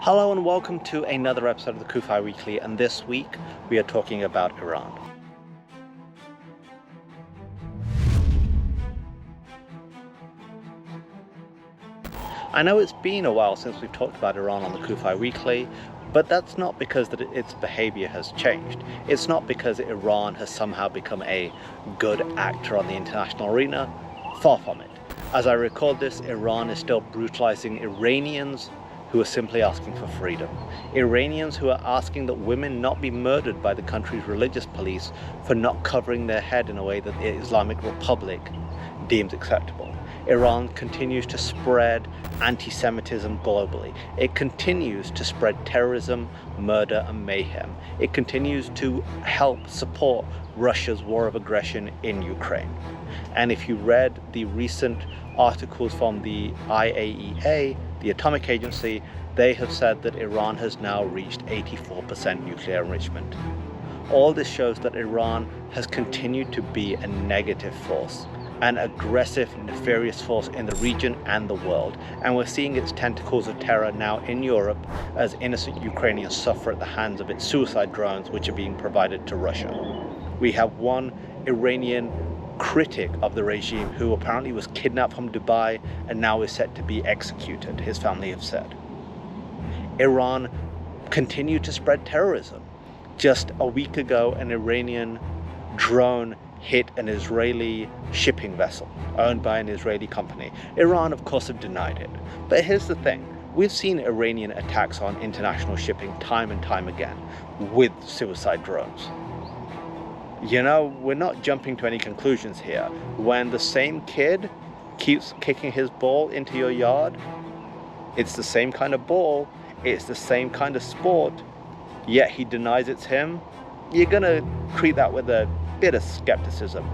Hello and welcome to another episode of the CUFI Weekly, and this week we are talking about Iran. I know it's been a while since we've talked about Iran on the CUFI Weekly, but that's not because its behavior has changed. It's not because Iran has somehow become a good actor on the international arena. Far from it. As I record this, Iran is still brutalizing Iranians who are simply asking for freedom. Iranians who are asking that women not be murdered by the country's religious police for not covering their head in a way that the Islamic Republic deems acceptable. Iran continues to spread anti-Semitism globally. It continues to spread terrorism, murder, and mayhem. It continues to help support Russia's war of aggression in Ukraine. And if you read the recent articles from the IAEA, the atomic agency, they have said that Iran has now reached 84% nuclear enrichment. All this shows that Iran has continued to be a negative force, an aggressive, nefarious force in the region and the world. And we're seeing its tentacles of terror now in Europe as innocent Ukrainians suffer at the hands of its suicide drones, which are being provided to Russia. We have one Iranian critic of the regime who apparently was kidnapped from Dubai and now is set to be executed, his family have said. Iran continued to spread terrorism. Just a week ago, an Iranian drone hit an Israeli shipping vessel owned by an Israeli company. Iran, of course, have denied it. But here's the thing. We've seen Iranian attacks on international shipping time and time again with suicide drones. You know, we're not jumping to any conclusions here. When the same kid keeps kicking his ball into your yard, it's the same kind of ball, it's the same kind of sport, yet he denies it's him, you're gonna treat that with a bit of skepticism.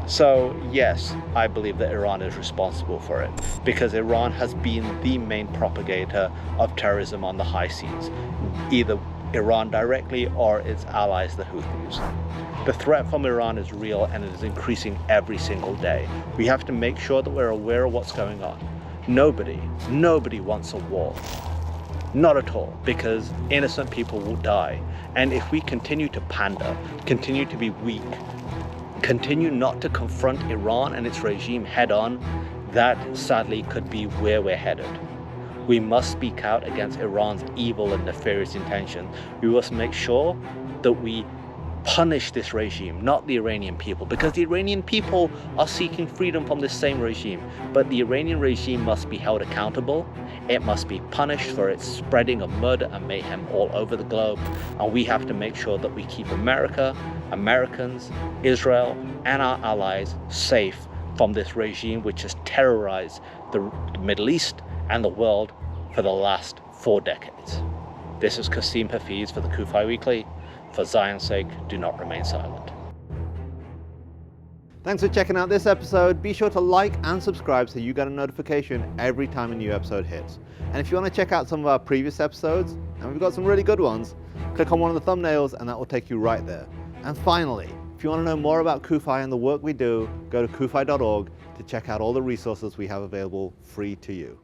So yes, I believe that Iran is responsible for it, because Iran has been the main propagator of terrorism on the high seas, either Iran directly or its allies, the Houthis. The threat from Iran is real and it is increasing every single day. We have to make sure that we're aware of what's going on. Nobody wants a war. Not at all, because innocent people will die. And if we continue to pander, continue to be weak, continue not to confront Iran and its regime head on, that sadly could be where we're headed. We must speak out against Iran's evil and nefarious intentions. We must make sure that we punish this regime, not the Iranian people, because the Iranian people are seeking freedom from this same regime. But the Iranian regime must be held accountable. It must be punished for its spreading of murder and mayhem all over the globe. And we have to make sure that we keep America, Americans, Israel, and our allies safe from this regime which has terrorized the Middle East and the world for the last 4 decades. This is Kasim for the CUFI Weekly. For Zion's sake, do not remain silent. Thanks for checking out this episode. Be sure to like and subscribe so you get a notification every time a new episode hits. And if you want to check out some of our previous episodes, and we've got some really good ones, click on one of the thumbnails and that will take you right there. And finally, if you want to know more about CUFI and the work we do, go to cufi.org to check out all the resources we have available free to you.